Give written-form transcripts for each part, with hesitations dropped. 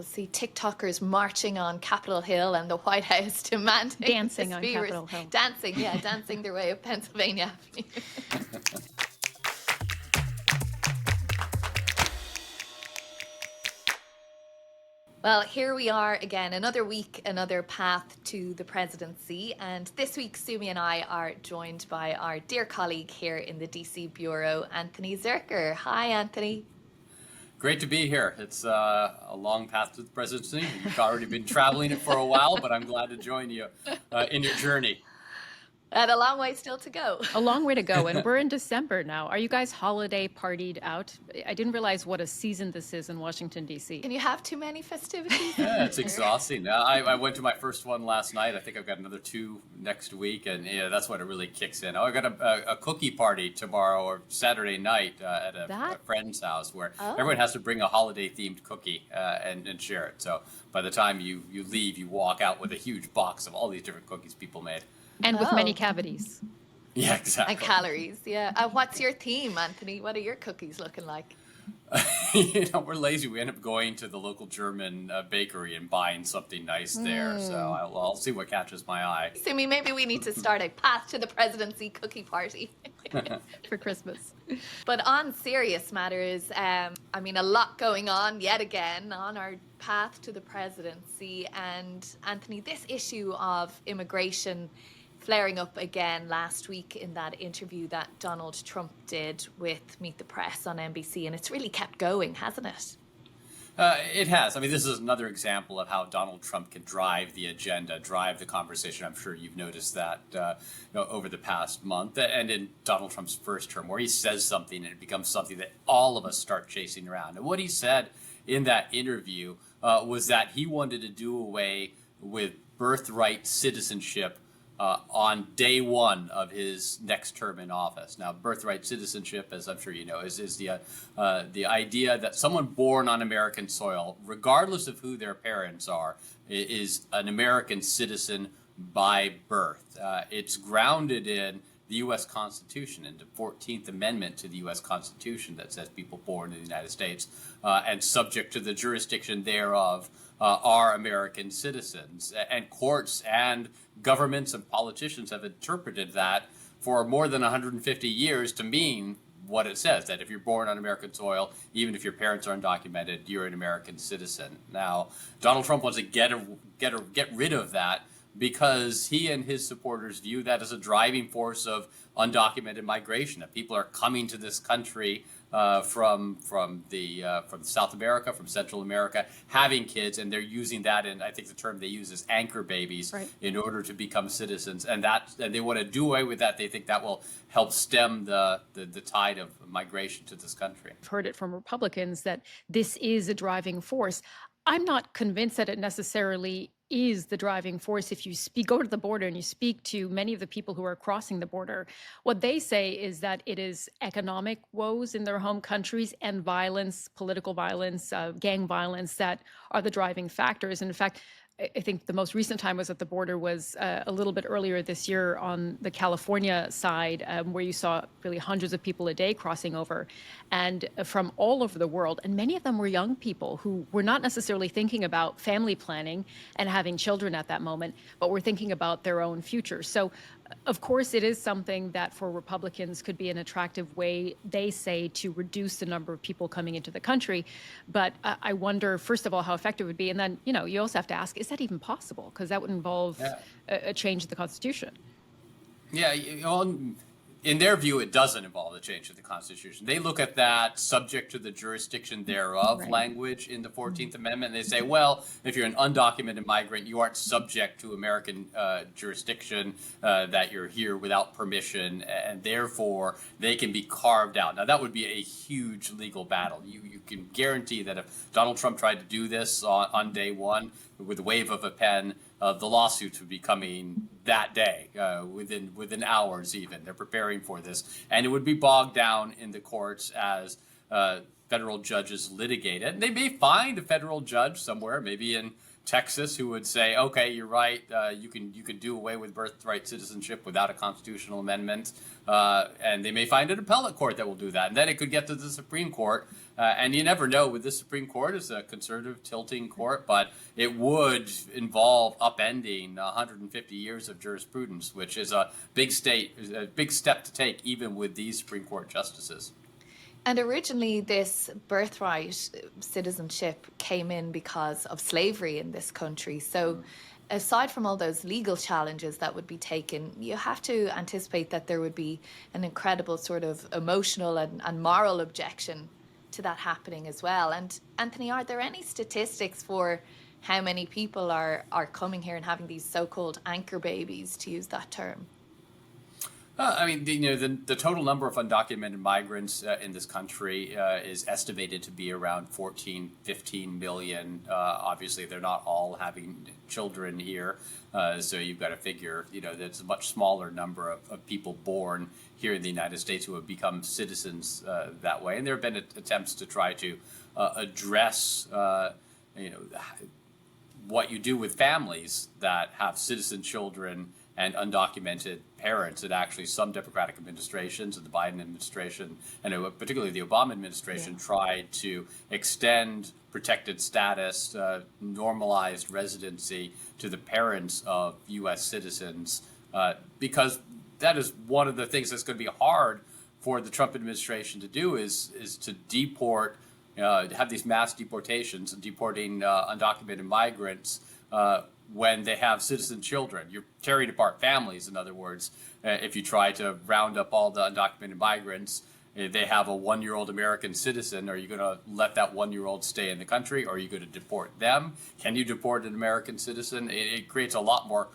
See TikTokers marching on Capitol Hill and the White House demanding dancing on Capitol Hill. Dancing their way up Pennsylvania Avenue. Well, here we are again, another week, another path to the presidency. And this week, Sumi and I are joined by our dear colleague here in the DC Bureau, Anthony Zurcher. Hi, Anthony. Great to be here. It's a long path to the presidency. You've already been traveling it for a while, but I'm glad to join you in your journey. And a long way still to go. A long way to go. And we're in December now. Are you guys holiday partied out? I didn't realize what a season this is in Washington, D.C. Can you have too many festivities? Yeah, it's exhausting. I went to my first one last night. I think I've got another 2 next week. And yeah, that's when it really kicks in. I got a cookie party tomorrow or Saturday night at a friend's house where everyone has to bring a holiday-themed cookie and share it. So by the time you leave, you walk out with a huge box of all these different cookies people made. And with many cavities. Yeah, exactly. And calories, yeah. What's your theme, Anthony? What are your cookies looking like? We're lazy. We end up going to the local German bakery and buying something nice there. So I'll see what catches my eye. Sumi, maybe we need to start a path to the presidency cookie party. For Christmas. But on serious matters, a lot going on yet again on our path to the presidency. And Anthony, this issue of immigration flaring up again last week in that interview that Donald Trump did with Meet the Press on NBC, and it's really kept going, hasn't it? It has. This is another example of how Donald Trump can drive the agenda, drive the conversation. I'm sure you've noticed that over the past month, and in Donald Trump's first term, where he says something and it becomes something that all of us start chasing around. And what he said in that interview was that he wanted to do away with birthright citizenship on day one of his next term in office. Now, birthright citizenship, as I'm sure you know, is the idea that someone born on American soil, regardless of who their parents are, is an American citizen by birth. It's grounded in the U.S. Constitution and the 14th Amendment to the U.S. Constitution that says people born in the United States and subject to the jurisdiction thereof are American citizens. And courts and governments and politicians have interpreted that for more than 150 years to mean what it says, that if you're born on American soil, even if your parents are undocumented, you're an American citizen. Now, Donald Trump wants to get rid of that because he and his supporters view that as a driving force of undocumented migration, that people are coming to this country from South America, from Central America, having kids, and they're using that, and I think the term they use is anchor babies, in order to become citizens, and they want to do away with that. They think that will help stem the tide of migration to this country. I've heard it from Republicans that this is a driving force. I'm not convinced that it necessarily is the driving force. If you go to the border and you speak to many of the people who are crossing the border, what they say is that it is economic woes in their home countries and violence, political violence, gang violence that are the driving factors. And in fact, I think the most recent time was at the border was a little bit earlier this year on the California side, where you saw really hundreds of people a day crossing over, and from all over the world. And many of them were young people who were not necessarily thinking about family planning and having children at that moment, but were thinking about their own future. So, of course, it is something that for Republicans could be an attractive way, they say, to reduce the number of people coming into the country. But I wonder, first of all, how effective it would be. And then, you also have to ask, is that even possible? Because that would involve a change in the Constitution. Yeah, in their view, it doesn't involve a change to the Constitution. They look at that subject to the jurisdiction thereof language in the 14th Amendment. And they say, well, if you're an undocumented migrant, you aren't subject to American jurisdiction, that you're here without permission, and therefore they can be carved out. Now, that would be a huge legal battle. You can guarantee that if Donald Trump tried to do this on day one with a wave of a pen, the lawsuits would be coming that day, within hours even. They're preparing for this. And it would be bogged down in the courts as federal judges litigate it. And they may find a federal judge somewhere, maybe in Texas, who would say, okay, you're right, you can do away with birthright citizenship without a constitutional amendment. And they may find an appellate court that will do that. And then it could get to the Supreme Court. And you never know with the Supreme Court is a conservative tilting court, but it would involve upending 150 years of jurisprudence, which is a big step to take, even with these Supreme Court justices. And originally, this birthright citizenship came in because of slavery in this country. So, aside from all those legal challenges that would be taken, you have to anticipate that there would be an incredible sort of emotional and moral objection to that happening as well. And Anthony, are there any statistics for how many people are coming here and having these so-called anchor babies, to use that term? I mean, the total number of undocumented migrants in this country is estimated to be around 14, 15 million. Obviously, they're not all having children here. So you've got to figure, that's a much smaller number of people born here in the United States who have become citizens that way. And there have been attempts to try to address, what you do with families that have citizen children and undocumented parents. And actually some Democratic administrations, and the Biden administration, and particularly the Obama administration, tried to extend protected status, normalized residency to the parents of U.S. citizens, because that is one of the things that's going to be hard for the Trump administration to do is to deport, have these mass deportations and deporting undocumented migrants when they have citizen children. You're tearing apart families, in other words. If you try to round up all the undocumented migrants, they have a 1-year-old American citizen. Are you going to let that 1-year-old stay in the country? Or are you going to deport them? Can you deport an American citizen? It creates a lot more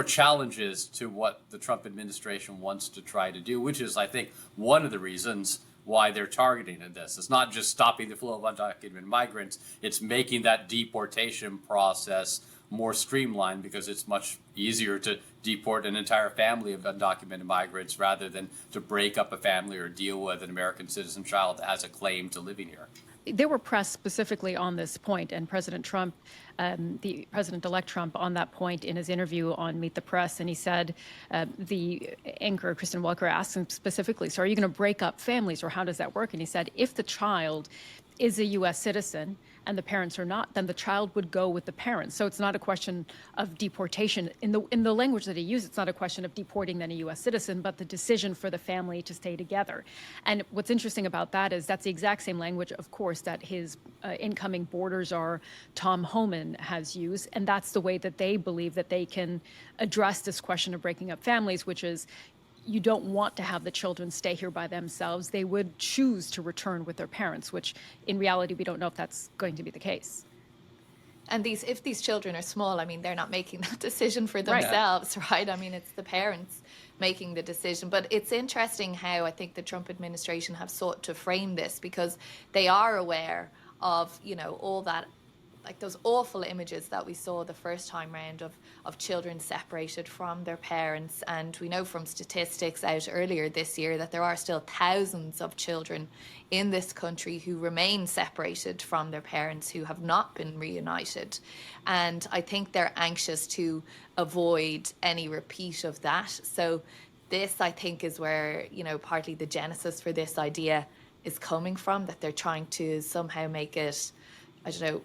challenges to what the Trump administration wants to try to do, which is, I think, one of the reasons why they're targeting this. It's not just stopping the flow of undocumented migrants, it's making that deportation process more streamlined, because it's much easier to deport an entire family of undocumented migrants rather than to break up a family or deal with an American citizen child that has a claim to living here. They were pressed specifically on this point, and President Trump, the President-elect Trump, on that point in his interview on Meet the Press, and he said, the anchor, Kristen Welker, asked him specifically, so are you going to break up families, or how does that work? And he said, if the child is a U.S. citizen and the parents are not, then the child would go with the parents. So it's not a question of deportation. In the language that he used, it's not a question of deporting then a U.S. citizen, but the decision for the family to stay together. And what's interesting about that is that's the exact same language, of course, that his incoming border czar, Tom Homan, has used. And that's the way that they believe that they can address this question of breaking up families, which is, you don't want to have the children stay here by themselves. They would choose to return with their parents, which in reality, we don't know if that's going to be the case. And if these children are small, I mean, they're not making that decision for themselves, right? I mean, it's the parents making the decision. But it's interesting how I think the Trump administration have sought to frame this, because they are aware of, all that, like those awful images that we saw the first time round of children separated from their parents. And we know from statistics out earlier this year that there are still thousands of children in this country who remain separated from their parents, who have not been reunited. And I think they're anxious to avoid any repeat of that. So this, I think, is where, partly the genesis for this idea is coming from, that they're trying to somehow make it,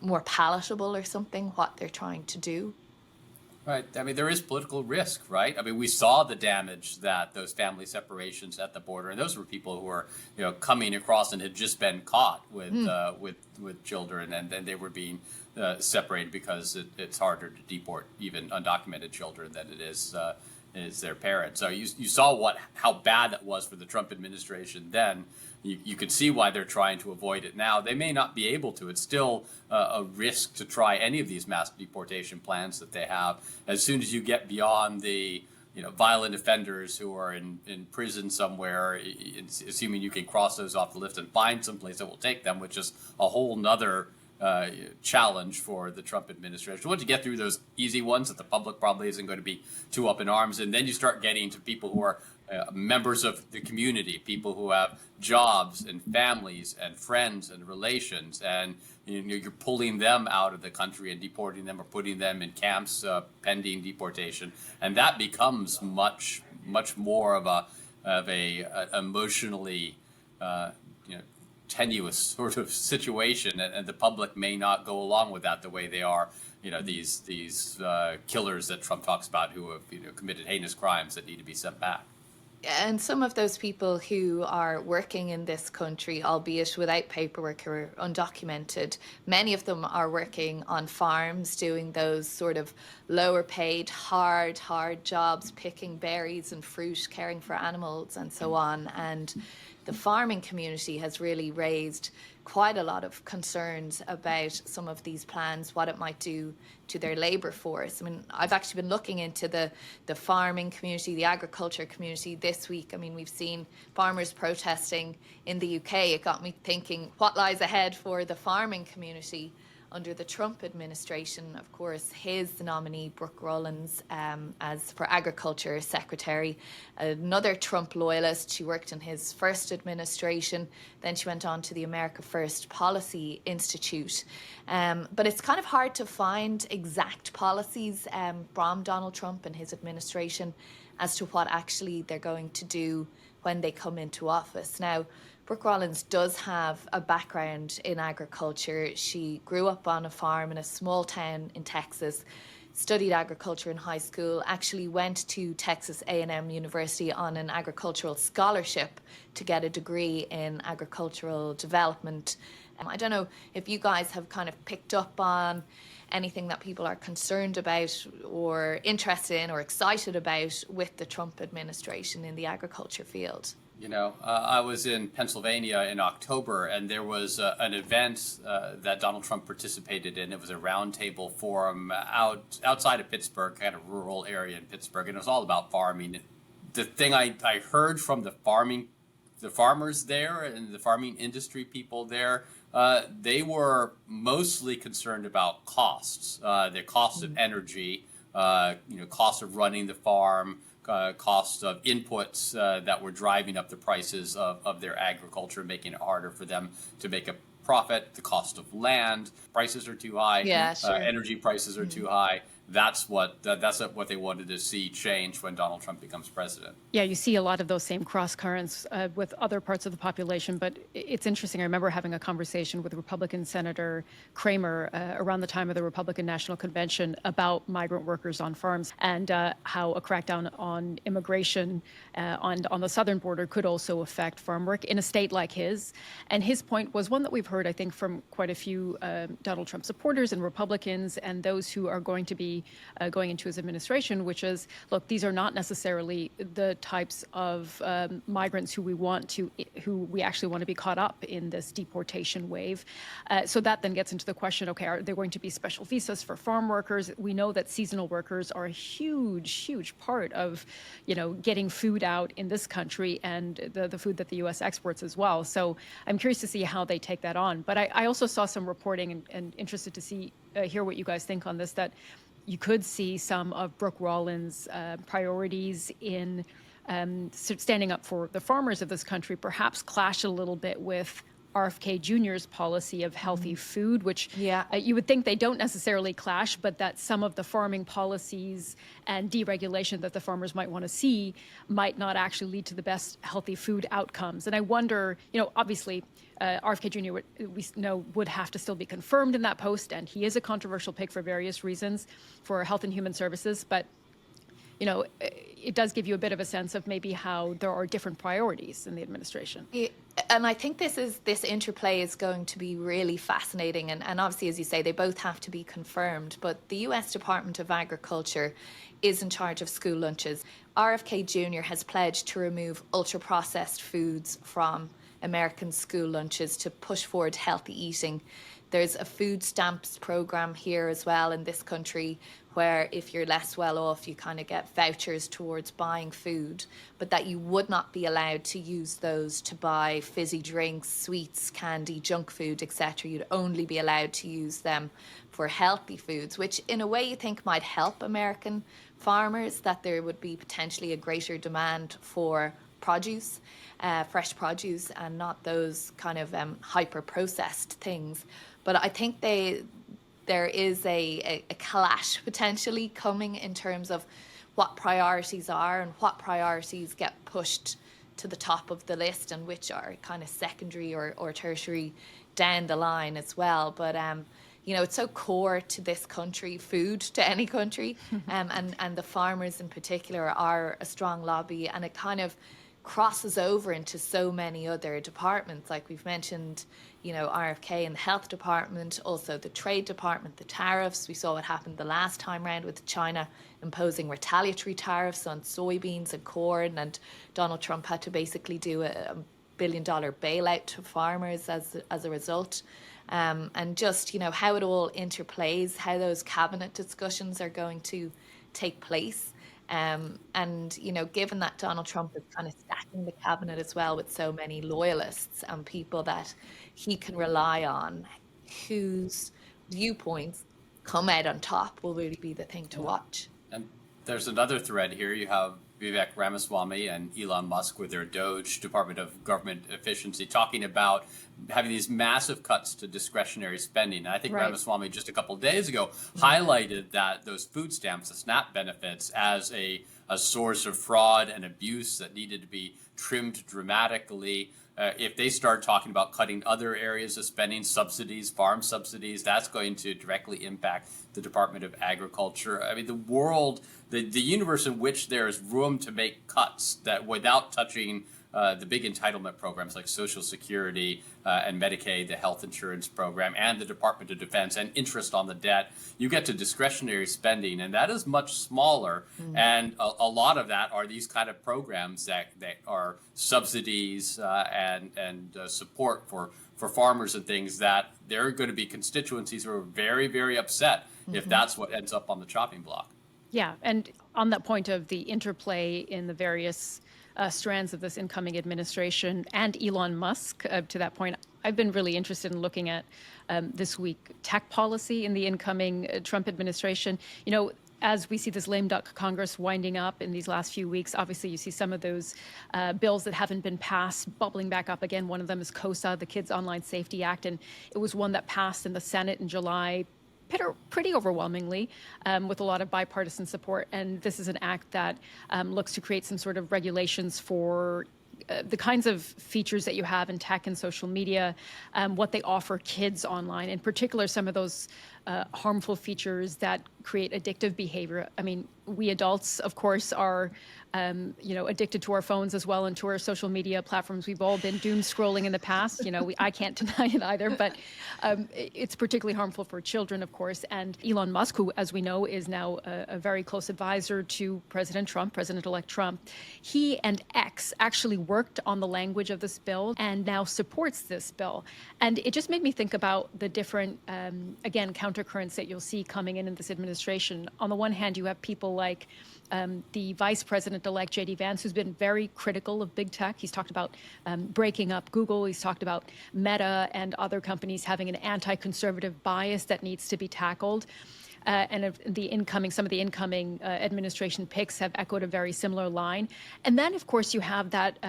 more palatable or something, what they're trying to do. Right. I mean, there is political risk, right? I mean, we saw the damage that those family separations at the border, and those were people who were, coming across and had just been caught with children, and then they were being separated because it's harder to deport even undocumented children than it is their parents. So you saw how bad that was for the Trump administration then. You can see why they're trying to avoid it now. They may not be able to. It's still a risk to try any of these mass deportation plans that they have. As soon as you get beyond the violent offenders who are in prison somewhere, assuming you can cross those off the list and find someplace that will take them, which is a whole nother challenge for the Trump administration. Once you get through those easy ones that the public probably isn't going to be too up in arms, and then you start getting to people who are members of the community, people who have jobs and families and friends and relations, and you're pulling them out of the country and deporting them or putting them in camps pending deportation, and that becomes much more of a emotionally tenuous sort of situation, and the public may not go along with that the way they are. These killers that Trump talks about who have committed heinous crimes that need to be sent back. And some of those people who are working in this country, albeit without paperwork or undocumented, many of them are working on farms, doing those sort of lower paid, hard jobs, picking berries and fruit, caring for animals and so on. And the farming community has really raised quite a lot of concerns about some of these plans, what it might do to their labour force. I mean, I've actually been looking into the farming community, the agriculture community this week. I mean, we've seen farmers protesting in the UK. It got me thinking, what lies ahead for the farming community under the Trump administration? Of course, his nominee, Brooke Rollins, as for Agriculture Secretary, another Trump loyalist. She worked in his first administration. Then she went on to the America First Policy Institute. But it's kind of hard to find exact policies from Donald Trump and his administration as to what actually they're going to do when they come into office. Now, Brooke Rollins does have a background in agriculture. She grew up on a farm in a small town in Texas, studied agriculture in high school, actually went to Texas A&M University on an agricultural scholarship to get a degree in agricultural development. I don't know if you guys have kind of picked up on anything that people are concerned about or interested in or excited about with the Trump administration in the agriculture field. I was in Pennsylvania in October, and there was an event that Donald Trump participated in. It was a roundtable forum outside of Pittsburgh, kind of rural area in Pittsburgh, and it was all about farming. The thing I heard from the farmers there and the farming industry people there, they were mostly concerned about costs, the cost of energy, cost of running the farm, costs of inputs that were driving up the prices of their agriculture, making it harder for them to make a profit. The cost of land, prices are too high. Yeah, sure. Energy prices are too high. That's what they wanted to see change when Donald Trump becomes president. Yeah, you see a lot of those same cross currents with other parts of the population. But it's interesting. I remember having a conversation with Republican Senator Kramer around the time of the Republican National Convention about migrant workers on farms and how a crackdown on immigration on the southern border could also affect farm work in a state like his. And his point was one that we've heard, I think, from quite a few Donald Trump supporters and Republicans and those who are going to be going into his administration, which is, look, these are not necessarily the types of migrants who we actually want to be caught up in this deportation wave. So that then gets into the question, okay, are there going to be special visas for farm workers? We know that seasonal workers are a huge part of, getting food out in this country and the food that the U.S. exports as well. So I'm curious to see how they take that on. But I also saw some reporting and interested to hear what you guys think on this, that you could see some of Brooke Rollins' priorities in standing up for the farmers of this country perhaps clash a little bit with RFK Jr.'s policy of healthy food, which you would think they don't necessarily clash, but that some of the farming policies and deregulation that the farmers might want to see might not actually lead to the best healthy food outcomes. And I wonder, obviously, RFK Jr. we know would have to still be confirmed in that post, and he is a controversial pick for various reasons for Health and Human Services, but it does give you a bit of a sense of maybe how there are different priorities in the administration. Yeah, and I think this interplay is going to be really fascinating. And obviously, as you say, they both have to be confirmed. But the US Department of Agriculture is in charge of school lunches. RFK Jr. has pledged to remove ultra-processed foods from American school lunches to push forward healthy eating. There's a food stamps program here as well in this country where if you're less well off, you kind of get vouchers towards buying food, but that you would not be allowed to use those to buy fizzy drinks, sweets, candy, junk food, etc. You'd only be allowed to use them for healthy foods, which in a way you think might help American farmers, that there would be potentially a greater demand for produce, fresh produce, and not those kind of hyper-processed things. But I think there is a clash potentially coming in terms of what priorities are and what priorities get pushed to the top of the list and which are kind of secondary or tertiary down the line as well. But you know, it's so core to this country, food to any country, and the farmers in particular are a strong lobby, and it kind of crosses over into so many other departments. Like we've mentioned, you know, RFK and the health department, also the trade department, the tariffs. We saw what happened the last time round with China imposing retaliatory tariffs on soybeans and corn, and Donald Trump had to basically do a billion-dollar bailout to farmers as a result. And just, you know, how it all interplays, how those cabinet discussions are going to take place. And, you know, given that Donald Trump is kind of stacking the cabinet as well with so many loyalists and people that he can rely on, whose viewpoints come out on top will really be the thing to watch. And there's another thread here. You have Vivek Ramaswamy and Elon Musk with their Doge, Department of Government Efficiency, talking about having these massive cuts to discretionary spending. And I think Ramaswamy just a couple of days ago highlighted that those food stamps, the SNAP benefits, as a source of fraud and abuse that needed to be trimmed dramatically. If they start talking about cutting other areas of spending, subsidies, farm subsidies, that's going to directly impact the Department of Agriculture. I mean, the world, the universe in which there is room to make cuts that without touching the big entitlement programs like Social Security and Medicaid, the health insurance program, and the Department of Defense, and interest on the debt, you get to discretionary spending, and that is much smaller. And a lot of that are these kind of programs that are subsidies and support for farmers and things, that there are going to be constituencies who are very, very upset if that's what ends up on the chopping block. Yeah, and on that point of the interplay in the various strands of this incoming administration and Elon Musk, to that point, I've been really interested in looking at this week tech policy in the incoming Trump administration. You know, as we see this lame duck Congress winding up in these last few weeks, obviously you see some of those bills that haven't been passed bubbling back up again. One of them is COSA, the Kids Online Safety Act, and it was one that passed in the Senate in July pretty overwhelmingly, with a lot of bipartisan support. And this is an act that looks to create some sort of regulations for the kinds of features that you have in tech and social media, what they offer kids online, in particular, some of those harmful features that create addictive behavior. I mean, we adults, of course, are addicted to our phones as well and to our social media platforms. We've all been doom scrolling in the past. You know, I can't deny it either, but it's particularly harmful for children, of course. And Elon Musk, who, as we know, is now a very close advisor to President-elect Trump, he and X actually worked on the language of this bill and now supports this bill. And it just made me think about the different, again, countercurrents that you'll see coming in this administration. On the one hand, you have people like the Vice President-elect J.D. Vance, who's been very critical of big tech. He's talked about breaking up Google. He's talked about Meta and other companies having an anti-conservative bias that needs to be tackled. And some of the incoming administration picks have echoed a very similar line. And then, of course, you have that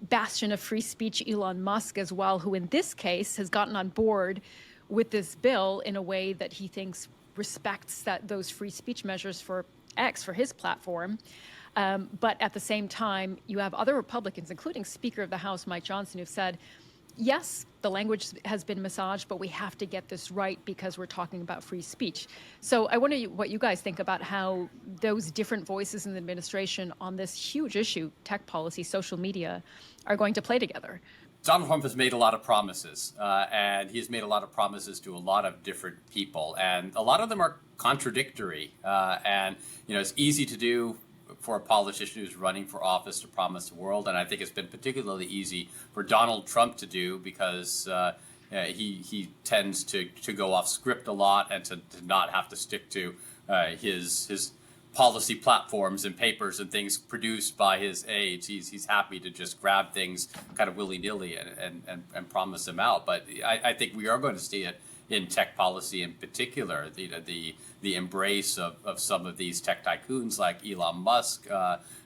bastion of free speech, Elon Musk, as well, who in this case has gotten on board with this bill in a way that he thinks respects those free speech measures for X, for his platform. But at the same time, you have other Republicans, including Speaker of the House Mike Johnson, who've said, yes, the language has been massaged, but we have to get this right because we're talking about free speech. So I wonder what you guys think about how those different voices in the administration on this huge issue, tech policy, social media, are going to play together. Donald Trump has made a lot of promises, and he's made a lot of promises to a lot of different people, and a lot of them are contradictory. And, you know, it's easy to do for a politician who's running for office to promise the world, and I think it's been particularly easy for Donald Trump to do because he tends to go off script a lot and to not have to stick to his policy platforms and papers and things produced by his aides. He's happy to just grab things kind of willy-nilly and promise them out. But I think we are going to see it in tech policy in particular, the embrace of some of these tech tycoons like Elon Musk,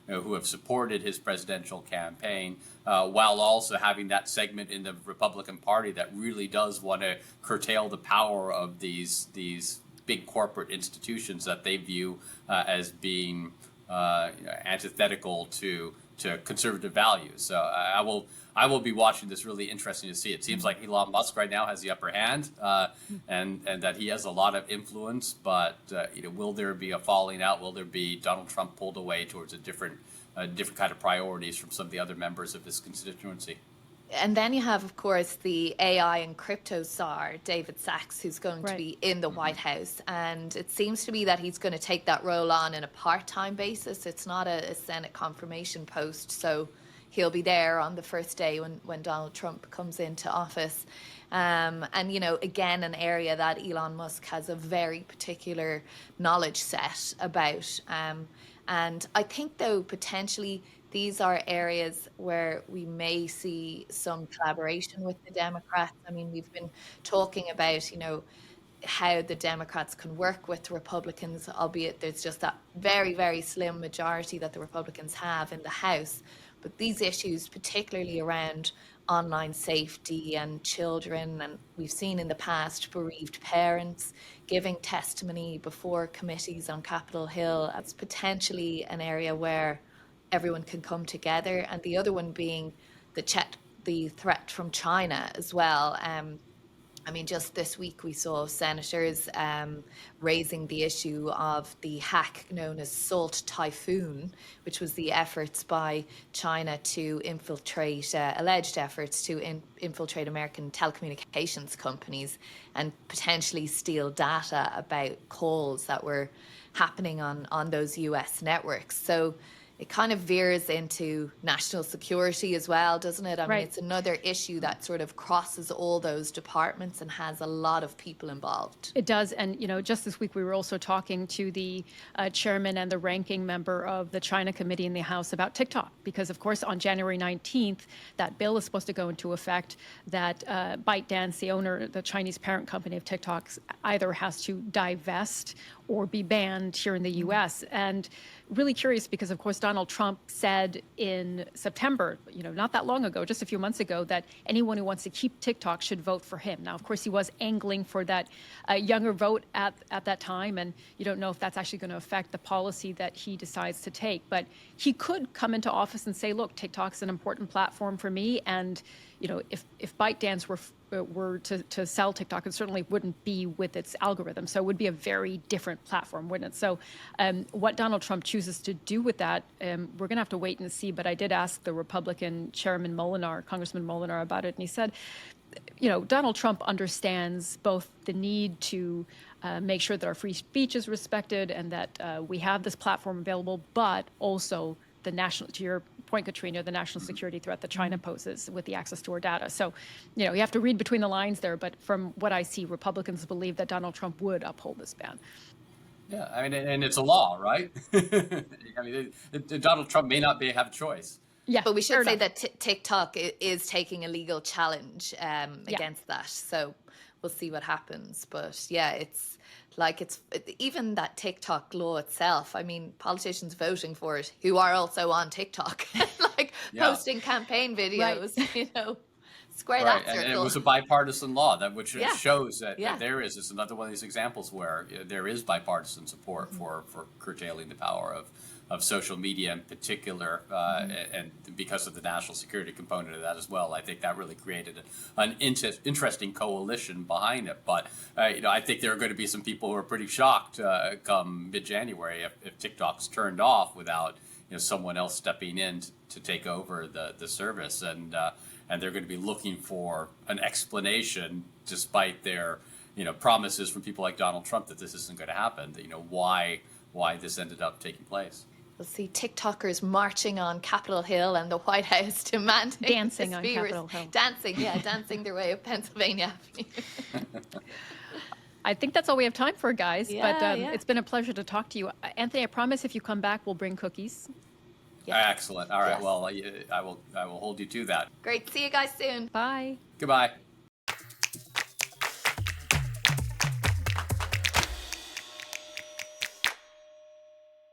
who have supported his presidential campaign, while also having that segment in the Republican Party that really does want to curtail the power of these big corporate institutions that they view as being antithetical to to conservative values. So I will be watching this. Really interesting to see. It seems like Elon Musk right now has the upper hand, and that he has a lot of influence. But will there be a falling out? Will there be Donald Trump pulled away towards a different kind of priorities from some of the other members of his constituency? And then you have, of course, the AI and crypto czar, David Sachs, who's going to be in the White House. And it seems to be that he's going to take that role on in a part-time basis. It's not a Senate confirmation post. So he'll be there on the first day when Donald Trump comes into office. And, again, an area that Elon Musk has a very particular knowledge set about. And I think, though, potentially these are areas where we may see some collaboration with the Democrats. I mean, we've been talking about, how the Democrats can work with Republicans, albeit there's just that very, very slim majority that the Republicans have in the House. But these issues, particularly around online safety and children, and we've seen in the past bereaved parents giving testimony before committees on Capitol Hill, it's potentially an area where everyone can come together. And the other one being the threat from China as well. Just this week we saw senators raising the issue of the hack known as Salt Typhoon, which was the efforts by China to infiltrate, alleged efforts to infiltrate American telecommunications companies and potentially steal data about calls that were happening on those US networks. So it kind of veers into national security as well, doesn't it? I mean, it's another issue that sort of crosses all those departments and has a lot of people involved. It does. And, just this week we were also talking to the chairman and the ranking member of the China committee in the House about TikTok, because, of course, on January 19th, that bill is supposed to go into effect that ByteDance, the owner, the Chinese parent company of TikTok, either has to divest or be banned here in the U.S. And really curious because, of course, Donald Trump said in September, not that long ago, just a few months ago, that anyone who wants to keep TikTok should vote for him. Now, of course, he was angling for that younger vote at that time, and you don't know if that's actually going to affect the policy that he decides to take. But he could come into office and say, look, TikTok's an important platform for me, and if ByteDance were to sell TikTok, it certainly wouldn't be with its algorithm. So it would be a very different platform, wouldn't it? So what Donald Trump chooses to do with that, we're going to have to wait and see. But I did ask the Republican Chairman Congressman Molinar about it, and he said, Donald Trump understands both the need to make sure that our free speech is respected and that we have this platform available, but also the national, to your point, Caitríona, the national security threat that China poses with the access to our data. So, you have to read between the lines there. But from what I see, Republicans believe that Donald Trump would uphold this ban. Yeah, I mean, and it's a law, right? I mean, Donald Trump may not have a choice. Yeah, but we should say that TikTok is taking a legal challenge against that. So we'll see what happens. But yeah, it's even that TikTok law itself. I mean, politicians voting for it who are also on TikTok, posting campaign videos, square that circle. And it was a bipartisan law which shows that there is. It's another one of these examples where there is bipartisan support for curtailing the power of social media in particular, and because of the national security component of that as well. I think that really created an interesting coalition behind it. But I think there are going to be some people who are pretty shocked come mid-January if TikTok's turned off without someone else stepping in to take over the service, and they're going to be looking for an explanation, despite their promises from people like Donald Trump that this isn't going to happen. Why this ended up taking place. We'll see TikTokers marching on Capitol Hill and the White House demanding dancing on Capitol Hill. Dancing their way up Pennsylvania Avenue. I think that's all we have time for, guys. It's been a pleasure to talk to you. Anthony, I promise if you come back, we'll bring cookies. Yeah. Excellent. All right. Yes. Well, I will hold you to that. Great. See you guys soon. Bye. Goodbye.